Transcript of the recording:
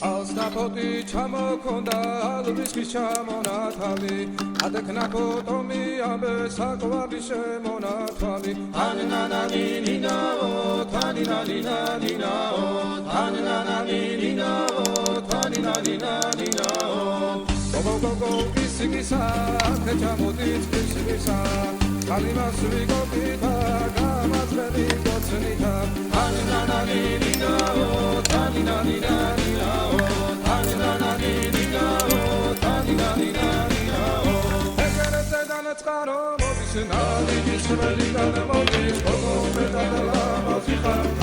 ალსნაფოთი ჩამოქონდა ალვისკის ჩამონათალი ადექნა ფოტომი ამბე საკვარი შემონათვალი ანანანინინაო თანინანინანინაო ანანანინინაო თანინანინანინაო გოგოგოგო ისიგისა ქეჩამოდით ისიგისა კალიმასვი გოგითა გამაძველი გოცნითა ანანანინინაო თანინანინანინაო თანინანინინაო თანინანინანინაო ეგერეთზე განაწყარო მოდის ნალიჯის ველიდან მოდის გოგო მეტად ლამაზი ხარ